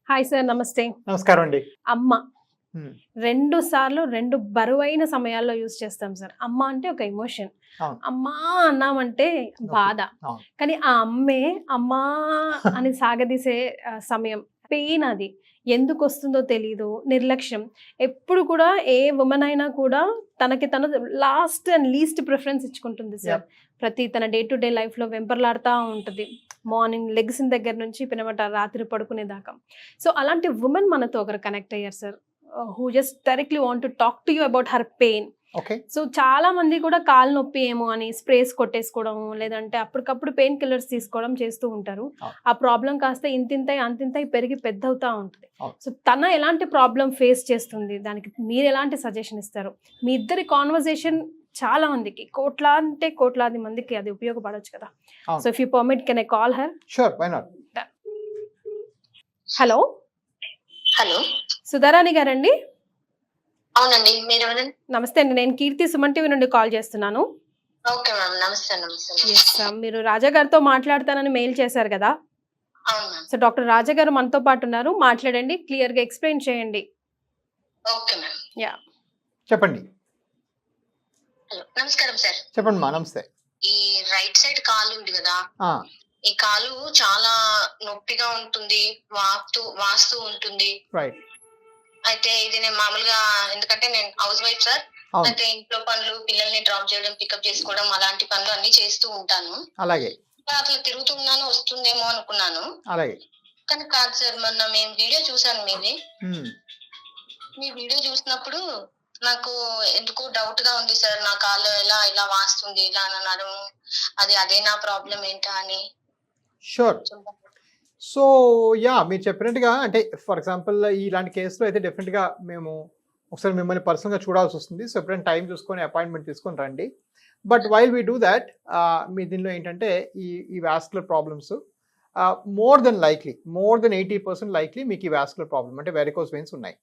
Hi sir, నమస్తే. నమస్కారం అండి. అమ్మ హ్మ్. 2 సార్లు 2 బరువైన సమయాల్లో యూజ్ చేస్తాం సార్. అమ్మ అంటే ఒక ఎమోషన్. అవును. అమ్మా అన్నామంటే ఓకే. బాధ. అవును. కానీ ఆ అమ్మే అమ్మా అని సాగదీసే సమయం. పెయిన్ అది. ఎందుకొస్తుందో తెలీదు. నిర్లక్ష్యం. ఎప్పుడు కూడా ఏ వుమన్ అయినా కూడా తనకి తను లాస్ట్ అండ్ లీస్ట్ ప్రిఫరెన్స్ ఇచ్చుకుంటుంది సార్. యాహ్! ప్రతి తన డే టు డే లైఫ్‌లో వెంపర్లాడుతా ఉంటది. మార్నింగ్ లెగ్సిన దగ్గర నుంచి రాత్రి పడుకునేదాకా. సో, అలాంటి వుమన్ మనతో ఒకరు కనెక్ట్ అయ్యారు sir. Who just directly want to talk to you about her pain. Okay. So, చాలా మంది కూడా కాలు నొప్పి ఏమో అని స్ప్రేస్ కొట్టేసుకోవడం, లేదంటే అప్పటికప్పుడు పెయిన్ కిల్లర్స్ తీసుకోవడం చేస్తూ ఉంటారు. అవును. ఆ ప్రాబ్లమ్ కాస్త ఇంతింతై, అంతింతై పెరిగి పెద్దవుతా ఉంటది. అవును. సో, తన ఎలాంటి ప్రాబ్లమ్ ఫేస్ చేస్తుంది? దానికి మీరు ఎలాంటి సజెషన్ ఇస్తారు? మీ ఇద్దరి కాన్వర్సేషన్ చాలా మందికి కోట్లాది మందికి అది ఉపయోగపడొచ్చు కదా! అవును. So, if you permit can I call her? Sure, why not? Hello. Hello. Sudharani గారండి? అవునండి. మీరెవరండి? నమస్తే అండి. నేను కీర్తి సుమన్ టీవీ నుండి కాల్ చేస్తున్నాను. Okay ma'am. నమస్తే. నమస్తే. యెస్. మీరు రాజా గారితో మాట్లాడతానని మెయిల్ చేశారు కదా! అవును మ్యామ్. సో, డాక్టర్ రాజా గారు మనతో పాటు ఉన్నారు. మాట్లాడండి. క్లియర్‌గా ఎక్స్‌ప్లెయిన్ చేయండి. Okay ma'am. యాహ్! చెప్పండి. హలో. నమస్కారం సార్. చెప్పండి మా. నమస్తే. ఈ రైట్ సైడ్ కాలు ఉంది కదా, ఆ! ఈ కాలు చాలా నొప్పిగా ఉంటుంది, వాస్తూ ఉంటుంది. రైట్. అయితే ఇది నేను మామూలుగా, ఎందుకంటే నేను హౌస్ వైఫ్ సార్. అవును. అయితే ఇంట్లో పనులు, పిల్లల్ని డ్రాప్ చేయడం, పికప్ చేసుకోవడం, అలాంటి పనులు అన్ని చేస్తూ ఉంటాను. అలాగే. అట్లా తిరుగుతున్నాను, వస్తుందేమో అనుకున్నాను. అలాగే. కానీ కాదు సార్. మొన్న మేము వీడియో చూసాను మీది. హ్మ్. మీ వీడియో చూసినప్పుడు నాకు ఎందుకో డౌట్ గా ఉంది సార్. నా కాలు ఇలా వాస్తుంది, ఇలా అని అన్నారు. అదే నా ప్రాబ్లం ఏంటా అని. షూర్. So, yeah! మీరు చెప్పినట్టుగా అంటే ఫర్ ఎగ్జాంపుల్ ఇలాంటి కేస్‌లో అయితే డెఫినిట్‌గా మేము ఒకసారి మిమ్మల్ని పర్సనల్‌గా చూడాల్సొస్తుంది. సో, ఎప్పుడైనా టైం చూసుకొని అపాయింట్‌మెంట్ తీసుకొని రండి. But while we do thought me దీనిలో ఏంటంటే ఈ vascular problems more than 80% likely మీకు ఈ వాస్కులర్ ప్రాబ్లమ్ అంటే వెరికోస్ వెయిన్స్ ఉన్నాయి.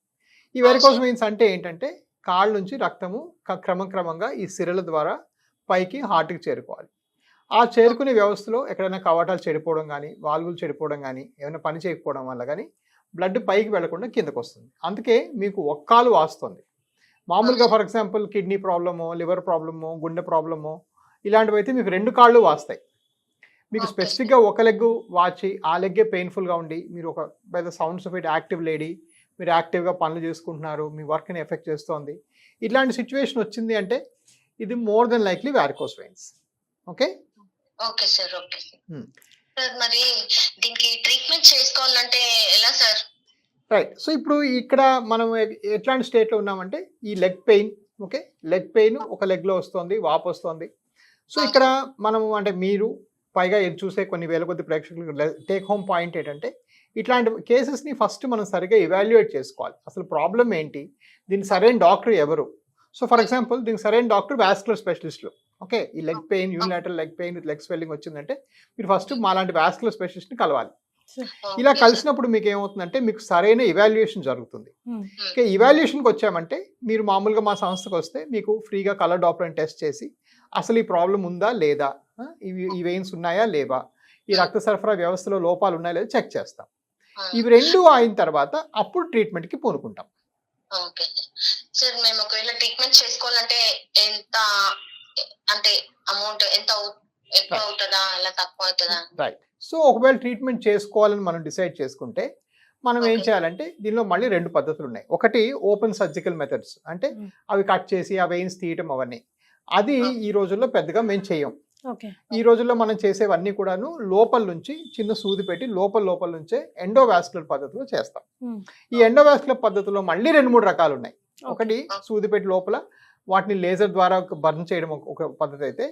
ఈ వెరికోస్ వెయిన్స్ అంటే ఏంటంటే కాళ్ళ నుంచి రక్తము క్రమంగా ఈ సిరల ద్వారా పైకి హార్ట్‌కి చేరుకోవాలి. ఆ చేరుకునే వ్యవస్థలో ఎక్కడైనా కవాటాలు చెడిపోవడం కానీ, వాల్వులు చెడిపోవడం కానీ, ఏమైనా పని చేయకపోవడం వల్ల కానీ బ్లడ్ పైకి వెళ్లకుండా కిందకొస్తుంది. అందుకే మీకు ఒక కాలు వాస్తుంది. మామూలుగా ఫర్ ఎగ్జాంపుల్ కిడ్నీ ప్రాబ్లమో, లివర్ ప్రాబ్లమో, గుండె ప్రాబ్లమో ఇలాంటివైతే మీకు 2 కాళ్ళు వాస్తాయి. మీకు స్పెసిఫిక్‌గా ఒక లెగ్గు వాచి ఆ లెగ్గే పెయిన్‌ఫుల్‌గా ఉండి మీరు ఒక by the sounds of it active lady, మీరు యాక్టివ్‌గా పనులు చేసుకుంటున్నారు, మీ వర్క్‌ని ఎఫెక్ట్ చేస్తోంది. ఇట్లాంటి సిచ్యువేషన్ వచ్చింది అంటే ఇది more than likely varicose veins. Okay. Okay sir. Okay హ్మ్. సార్. మరి దీనికి ట్రీట్మెంట్ చేసుకోవాలంటే ఎలా సార్? రైట్. సో, ఇప్పుడు ఇక్కడ మనం ఎట్లాంటి స్టేట్లో ఉన్నామంటే ఈ leg pain. Okay. Leg pain ఒక లెగ్‌లో వస్తోంది, వాపు వస్తోంది. సో, ఇక్కడ మనము అంటే మీరు పైగా ఇది చూసే కొన్ని వేల కొద్ది ప్రేక్షకులకు టేక్ హోమ్ పాయింట్ ఏంటంటే ఇట్లాంటి కేసెస్‌ని ఫస్ట్ మనం సరిగ్గా ఎవాల్యుయేట్ చేసుకోవాలి. అసలు ప్రాబ్లమ్ ఏంటి? దీనికి సరైన డాక్టర్ ఎవరు? సో, ఫర్ ఎగ్జాంపుల్ దీనికి సరైన డాక్టర్ వాస్కులర్ స్పెషలిస్టులు. ఓకే. ఈ leg pain, unilateral leg pain with leg swelling వచ్చిందంటే మీరు ఫస్ట్ మాలాంటి వాస్కులర్ స్పెషలిస్ట్‌ని కలవాలి. ఇలా కలిసినప్పుడు మీకు ఏమవుతుందంటే మీకు సరైన ఇవాల్యుయేషన్ జరుగుతుంది. ఓకే. ఇవాల్యుయేషన్‌కి వచ్చామంటే మీరు మామూలుగా మా సంస్థకు వస్తే మీకు ఫ్రీగా కలర్ డాప్లర్ టెస్ట్ చేసి అసలు ఈ ప్రాబ్లం ఉందా లేదా, ఈ వెయిన్స్ ఉన్నాయా లేవా, ఈ రక్త సరఫరా వ్యవస్థలో లోపాలు ఉన్నాయా లేదా చెక్ చేస్తాం. ఇవి 2 అయిన తర్వాత అప్పుడు ట్రీట్మెంట్‌కి పూనుకుంటాం. Okay sir. మేము ఒకవేళ ట్రీట్మెంట్ చేసుకోవాలంటే ఎంత, అంటే అమౌంట్ ఎంత ఎక్కువ అవుతుందా, ఇలా తక్కువ అవుతుందా? రైట్. సో, ఒకవేళ ట్రీట్మెంట్ చేసుకోవాలని మనం డిసైడ్ చేసుకుంటే మనం ఏం చేయాలంటే దీనిలో మళ్ళీ 2 పద్ధతులు ఉన్నాయి. ఒకటి ఓపెన్ సర్జికల్ మెథడ్స్ అంటే అవి కట్ చేసి ఆ వెయిన్స్ తీయటం అవన్నీ. అది ఈ రోజుల్లో పెద్దగా మేము చేయం. ఈ రోజుల్లో మనం చేసేవన్నీ కూడాను లోపల నుంచి చిన్న సూది పెట్టి లోపల నుంచే ఎండోవాస్కులర్ పద్ధతిలో చేస్తాం. ఈ ఎండోవాస్కులర్ పద్ధతిలో మళ్ళీ 2-3 రకాలు ఉన్నాయి. ఒకటి సూది పెట్టి లోపల వాటిని లేజర్ ద్వారా బర్న్ చేయడం ఒక పద్ధతి అయితే,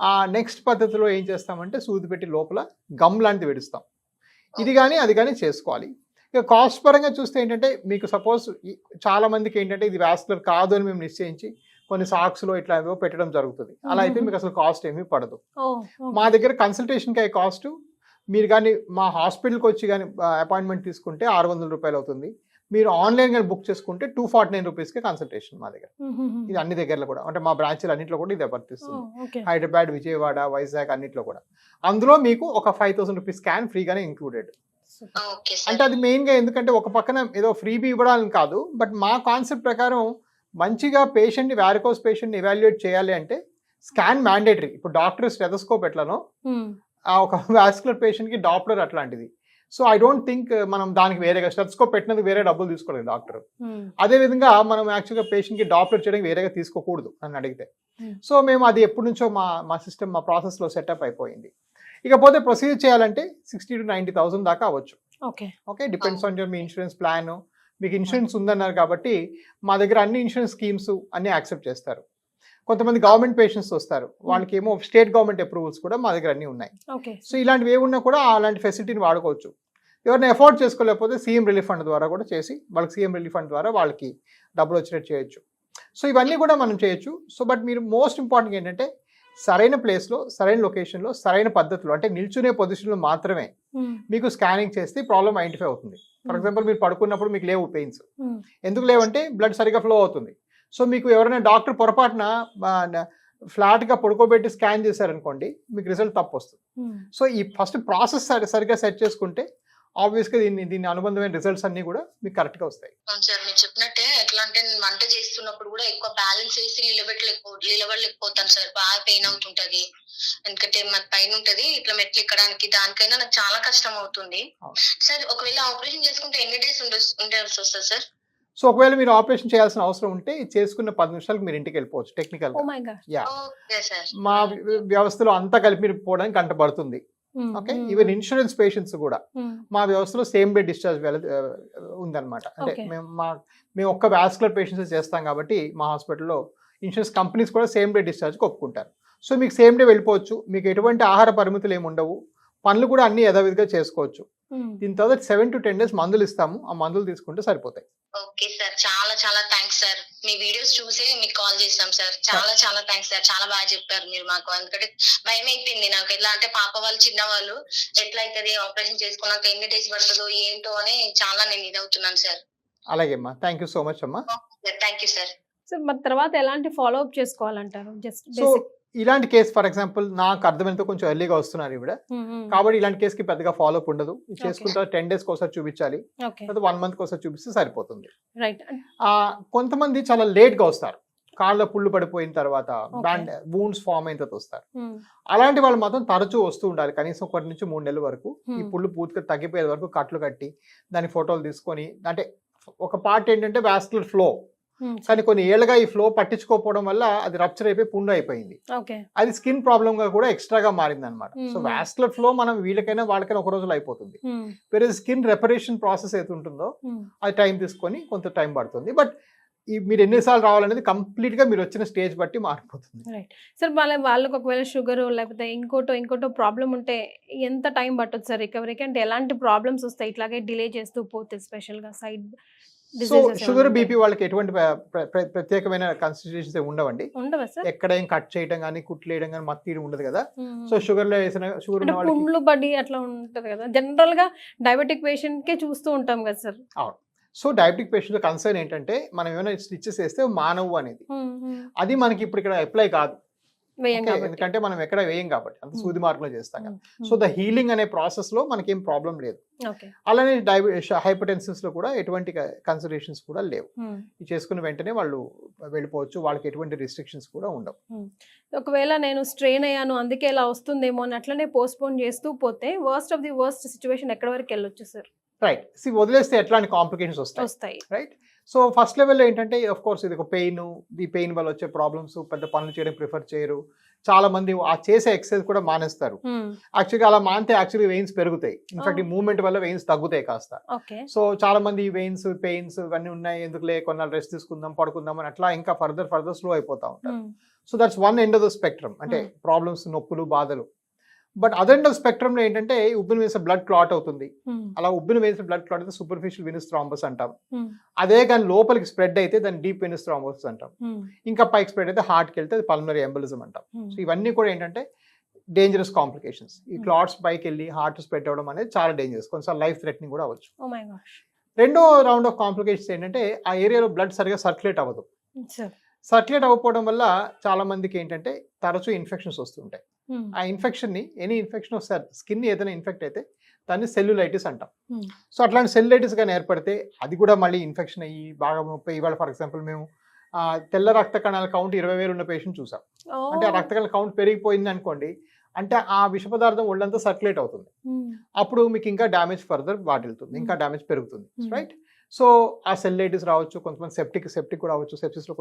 ఆ నెక్స్ట్ పద్ధతిలో ఏం చేస్తామంటే సూది పెట్టి లోపల గమ్ లాంటిది విడుస్తాం. ఇది కానీ అది కానీ చేసుకోవాలి. ఇక కాస్ట్ పరంగా చూస్తే ఏంటంటే మీకు సపోజ్ చాలా మందికి ఏంటంటే ఇది వాస్కులర్ కాదు అని మేము నిశ్చయించి కొన్ని సాక్స్‌లో ఇట్లా ఏదో పెట్టడం జరుగుతుంది. అలా అయితే మీకు అసలు కాస్ట్ ఏమీ పడదు. మా దగ్గర కన్సల్టేషన్‌కి అయ్యే కాస్ట్ మీరు కానీ మా హాస్పిటల్‌కి వచ్చి కానీ అపాయింట్మెంట్ తీసుకుంటే ₹600 అవుతుంది. మీరు ఆన్లైన్ గా బుక్ చేసుకుంటే ₹249 కన్సల్టేషన్ మా దగ్గర. ఇది అన్ని దగ్గరలో కూడా అంటే మా బ్రాంచ్లు అన్నింటిలో కూడా ఇదే వర్తిస్తుంది. హైదరాబాద్, విజయవాడ, వైజాగ్ అన్నింటిలో కూడా. అందులో మీకు ఒక ₹5000 స్కాన్ ఫ్రీగానే ఇంక్లూడెడ్. ఓకే అంటే సార్. అది మెయిన్గా ఎందుకంటే ఒక పక్కన ఏదో ఫ్రీబీ ఇవ్వడానికి కాదు, బట్ మా కాన్సెప్ట్ ప్రకారం మంచిగా పేషెంట్ని వ్యారికోస్ పేషెంట్ని ఎవాల్యుయేట్ చేయాలి అంటే స్కాన్ మ్యాండేటరీ. ఇప్పుడు డాక్టర్ స్టెథోస్కోప్ ఎట్లనో ఆ ఒక వాస్కులర్ పేషెంట్కి డాప్లర్ అట్లాంటిది. సో ఐ డోంట్ థింక్ మనం దానికి వేరేగా స్టెథోస్కోప్ పెట్టినందుకు వేరే డబ్బులు తీసుకోలేదు డాక్టర్. అదేవిధంగా మనం యాక్చువల్గా పేషెంట్కి డాప్లర్ చేయడానికి వేరేగా తీసుకోకూడదు అని అడిగితే. సో మేము అది ఎప్పటి నుంచో మా సిస్టమ్ మా ప్రాసెస్లో సెటప్ అయిపోయింది. ఇకపోతే ప్రొసీజర్ చేయాలంటే 60,000 to 90,000 దాకా అవ్వచ్చు. Okay, depends on your me insurance plan. మీకు ఇన్సూరెన్స్ ఉందన్నారు కాబట్టి మా దగ్గర అన్ని ఇన్సూరెన్స్ స్కీమ్స్ అన్ని యాక్సెప్ట్ చేస్తారు. కొంతమంది గవర్నమెంట్ పేషెంట్స్ వస్తారు, వాళ్ళకి ఏమో స్టేట్ గవర్నమెంట్ అప్రూవల్స్ కూడా మా దగ్గర అన్ని ఉన్నాయి. సో ఇలాంటివి ఏమున్నా కూడా అలాంటి ఫెసిలిటీని వాడుకోవచ్చు. ఎవరైనా ఎఫోర్డ్ చేసుకోలేకపోతే సీఎం రిలీఫ్ ఫండ్ ద్వారా కూడా చేసి వాళ్ళకి సీఎం రిలీఫ్ ఫండ్ ద్వారా వాళ్ళకి డబ్బులు వచ్చినట్టు చేయొచ్చు. సో ఇవన్నీ కూడా మనం చేయొచ్చు. సో బట్ మీరు మోస్ట్ ఇంపార్టెంట్ ఏంటంటే సరైన ప్లేస్లో, సరైన లొకేషన్లో, సరైన పద్ధతిలో, అంటే నిల్చునే పొజిషన్లో మాత్రమే మీకు స్కానింగ్ చేస్తే ప్రాబ్లం ఐడెంటిఫై అవుతుంది. ఫర్ ఎగ్జాంపుల్ మీరు పడుకున్నప్పుడు మీకు లేవు పెయిన్స్, ఎందుకు లేవంటే బ్లడ్ సరిగా ఫ్లో అవుతుంది. సో మీకు ఎవరైనా డాక్టర్ పొరపాటున ఫ్లాట్గా పడుకోబెట్టి స్కాన్ చేశారనుకోండి, మీకు రిజల్ట్ తప్పు వస్తుంది. సో ఈ ఫస్ట్ ప్రాసెస్ సరిగ్గా సెట్ చేసుకుంటే ఆబ్వియస్గా దీని అనుబంధమైన రిజల్ట్స్ అన్ని కూడా మీకు కరెక్ట్గా వస్తాయి. అవును సార్, మీరు చెప్పినట్టే ఎట్లా అంటే నేను వంట చేస్తున్నప్పుడు కూడా ఎక్కువ బ్యాలెన్స్ వేసి నిలబడలేకపోతాను సార్. బాగా పెయిన్ అవుతుంటది, ఎందుకంటే మన పైన ఉంటది ఇట్లా మెట్లు ఎక్కడానికి, దానికైనా నాకు చాలా కష్టం అవుతుంది సార్. ఒకవేళ ఆపరేషన్ చేసుకుంటే ఎన్ని డేస్ ఉండాల్సి వస్తుంది సార్? సో ఒకవేళ మీరు ఆపరేషన్ చేయాల్సిన అవసరం ఉంటే చేసుకున్న 10 నిమిషాలకు మీరు ఇంటికి వెళ్ళిపోవచ్చు. టెక్నికల్ మా వ్యవస్థలో అంతా కలిపి మీరు పోవడానికి గంట పడుతుంది. ఓకే, ఈవెన్ ఇన్సూరెన్స్ పేషెంట్స్ కూడా మా వ్యవస్థలో సేమ్ డే డిశ్చార్జ్ ఉందన్నమాట. అంటే మేము ఒక్క వాస్కులర్ పేషెంట్స్ చేస్తాం కాబట్టి మా హాస్పిటల్లో ఇన్సూరెన్స్ కంపెనీస్ కూడా సేమ్ డే డిశ్చార్జ్కి ఒప్పుకుంటారు. సో మీకు సేమ్ డే వెళ్ళిపోవచ్చు, మీకు ఎటువంటి ఆహార పరిమితులు ఏమి ఉండవు, పనులు కూడా అన్ని యథావిధిగా చేసుకోవచ్చు. దీని తర్వాత 7 to 10 days మందులు ఇస్తాము, ఆ మందులు తీసుకుంటే సరిపోతాయి. ఓకే సార్, చాలా చాలా థ్యాంక్స్ సార్. మీ వీడియోస్ చూసి మీకు కాల్ చేసాం సార్. చాలా చాలా థ్యాంక్స్ సార్, చాలా బాగా చెప్పారు మీరు మాకు. ఎందుకంటే భయం అయిపోయింది నాకు, ఎలా అంటే పాప వాళ్ళు చిన్నవాళ్ళు ఎట్లా అవుతుంది, ఆపరేషన్ చేసుకున్నాక ఎన్ని డేస్ పడుతుందో ఏంటో అని చాలా నేను ఇదవుతున్నాను సార్. అలాగే అమ్మా, థ్యాంక్ యూ సో మచ్ అమ్మా. Thank you sir. సార్ మరి తర్వాత ఎలాంటి ఫాలో అప్ చేసుకోవాలంటారు? జస్ట్ సో ఇలాంటి కేసు ఫర్ ఎగ్జాంపుల్ నాకు అర్థమైనంత కొంచెం ఎర్లీగా వస్తున్నారు ఇవిడ, కాబట్టి ఇలాంటి కేసుకి పెద్దగా ఫాలో అప్ ఉండదు. చేసుకుంటే 10 days ఒకసారి చూపించాలి, లేదా 1 month ఒకసారి చూపిస్తే సరిపోతుంది. కొంతమంది చాలా లేట్ గా వస్తారు, కాళ్ళ పుళ్ళు పడిపోయిన తర్వాత, వూండ్స్ ఫామ్ అయిన తర్వాత వస్తారు. అలాంటి వాళ్ళు మాత్రం తరచూ వస్తూ ఉండాలి, కనీసం 1 నుంచి 3 నెలల వరకు. ఈ పుళ్ళు పూర్తిగా తగ్గిపోయే వరకు కట్లు కట్టి దాని ఫోటోలు తీసుకొని, అంటే ఒక పార్ట్ ఏంటంటే వాస్కులర్ ఫ్లో, కానీ కొన్ని ఏళ్ళగా ఈ ఫ్లో పట్టించుకోకపోవడం వల్ల అది రప్చర్ అయిపోయి పుండు అయిపోయింది. అది స్కిన్ ప్రాబ్లమ్ గా కూడా ఎక్స్ట్రాగా మారింది అనమాట. సో వాస్కులర్ ఫ్లో మనం వీళ్ళకైనా వాళ్ళకైనా ఒక రోజులో అయిపోతుంది. వేరే స్కిన్ రెపరేషన్ ప్రాసెస్ అయితే ఉంటుందో అది టైం తీసుకొని కొంత టైం పడుతుంది. బట్ మీరు ఎన్నిసార్లు రావాలనేది కంప్లీట్ గా మీరు వచ్చిన స్టేజ్ బట్టి మారిపోతుంది. సార్ వాళ్ళకి ఒకవేళ షుగర్ లేకపోతే ఇంకోటో ప్రాబ్లం ఉంటే ఎంత టైం పట్టదు సార్ రికవరీకి? అంటే ఎలాంటి ప్రాబ్లమ్స్ వస్తాయి ఇట్లాగే డిలే చేస్తూ పోతే, స్పెషల్ గా సైడ్? సో షుగర్ బీపీ వాళ్ళకి ఎటువంటి ప్రత్యేకమైన కన్సిడరేషన్స్ ఉండవండి. ఎక్కడ ఏం కట్ చేయడం కానీ కుట్లు వేయడం కానీ మత్తు తీయడం ఉండదు కదా. సో షుగర్ లో వేసిన షుగర్ పుండ్లు బడి అట్లా ఉంటది కదా, జనరల్ గా డయాబెటిక్ పేషెంట్ కే చూస్తూ ఉంటాం కదా సార్. అవును. సో డయాబెటిక్ పేషెంట్ కన్సర్న్ ఏంటంటే మనం ఏమైనా స్టిచెస్ వేస్తే మానవు అనేది, అది మనకి ఇప్పుడు ఇక్కడ అప్లై కాదు, ఎందుకంటే మనం ఎక్కడ వేయం కాబట్టి, అంత సూది మార్గంలో చేస్తాం కదా. సో ద హీలింగ్ అనే ప్రాసెస్ లో మనకి ఏం ప్రాబ్లం లేదు. అలానే హైపర్టెన్సివ్స్ లో కూడా ఎటువంటి కన్సిడరేషన్స్ కూడా లేవు. ఇది చేసుకున్న వెంటనే వాళ్ళు వెళ్ళిపోవచ్చు, వాళ్ళకి ఎటువంటి రిస్ట్రిక్షన్స్ కూడా ఉండవు. ఒకవేళ నేను స్ట్రెయిన్ అయ్యాను అందుకే ఇలా వస్తుందేమో అని అట్లనే పోస్ట్పోన్ చేస్తూ పోతే worst of the worst situation ఎక్కడ వరకు వెళ్ళొచ్చు సార్? రైట్, వదిలేస్తే ఎట్లాంటి కాంప్లికేషన్స్ వస్తాయి. రైట్, సో ఫస్ట్ లెవెల్లో ఏంటంటే ఆఫ్ కోర్స్ ఇది ఒక పెయిన్, ఈ పెయిన్ వల్ల వచ్చే ప్రాబ్లమ్స్, పెద్ద పనులు చేయడం ప్రిఫర్ చేయరు చాలా మంది, ఆ చేసే ఎక్సర్సైజ్ కూడా మానేస్తారు. యాక్చువల్గా అలా మానితే యాక్చువల్లీ వెయిన్స్ పెరుగుతాయి, ఇన్ఫాక్ట్ ఈ మూవ్మెంట్ వల్ల వెయిన్స్ తగ్గుతాయి కాస్త. సో చాలా మంది వెయిన్స్ పెయిన్స్ ఇవన్నీ ఉన్నాయి, ఎందుకులే కొన్నాళ్ళు రెస్ట్ తీసుకుందాం పడుకుందాం అని అట్లా ఇంకా ఫర్దర్ స్లో అయిపోతా ఉంటారు. So that's one end of the spectrum, అంటే ప్రాబ్లమ్స్, నొప్పులు, బాధలు. But other end of spectrum లో ఏంటంటే ఉబ్బిన వేసే బ్లడ్ క్లాట్ అవుతుంది. అలా ఉబ్బిన వేసే బ్లడ్ క్లాట్ అయితే సూపర్ఫిషియల్ వెనస్ థ్రాంబస్ అంటాం. అదే కానీ లోపలికి స్ప్రెడ్ అయితే దాన్ని డీప్ వెనస్ థ్రాంబస్ అంటాం. ఇంకా పైకి స్ప్రెడ్ అయితే హార్ట్కి వెళ్తే అది పల్మనరీ ఎంబలిజం అంటాం. సో ఇవన్నీ కూడా ఏంటంటే డేంజరస్ కాంప్లికేషన్స్. ఈ క్లాట్స్ పైకి వెళ్ళి హార్ట్ స్ప్రెడ్ అవ్వడం అనేది చాలా డేంజరస్, కొంచెం లైఫ్ థ్రెటనింగ్ కూడా అవ్వచ్చు. రెండో రౌండ్ ఆఫ్ కాంప్లికేషన్స్ ఏంటంటే ఆ ఏరియాలో బ్లడ్ సరిగా సర్క్యులేట్ అవ్వదు. సర్క్యులేట్ అవ్వకపోవడం వల్ల చాలా మందికి ఏంటంటే తరచూ ఇన్ఫెక్షన్స్ వస్తుంటాయి. ఆ ఇన్ఫెక్షన్ని ఎనీ ఇన్ఫెక్షన్ వస్తారు స్కిన్ ఏదైనా ఇన్ఫెక్ట్ అయితే దాన్ని సెల్యులైటిస్ అంటాం. సో అట్లాంటి సెల్యులైటిస్ కానీ ఏర్పడితే అది కూడా మళ్ళీ ఇన్ఫెక్షన్ అయ్యి బాగా ఇవాళ ఫర్ ఎగ్జాంపుల్ మేము తెల్ల రక్త కణాల కౌంట్ 20,000 ఉన్న పేషెంట్ చూసాం. అంటే ఆ రక్త కణాల కౌంట్ పెరిగిపోయింది అనుకోండి, అంటే ఆ విష పదార్థం ఒళ్ళంతా సర్క్యులేట్ అవుతుంది. అప్పుడు మీకు ఇంకా డ్యామేజ్ ఫర్దర్ వాటిల్తుంది, ఇంకా డ్యామేజ్ పెరుగుతుంది, రైట్? సో ఆ సెల్యులైటిస్ రావచ్చు, కొంతమంది సెప్టిక్ కూడా రావచ్చు, సెప్సిస్లో కూడా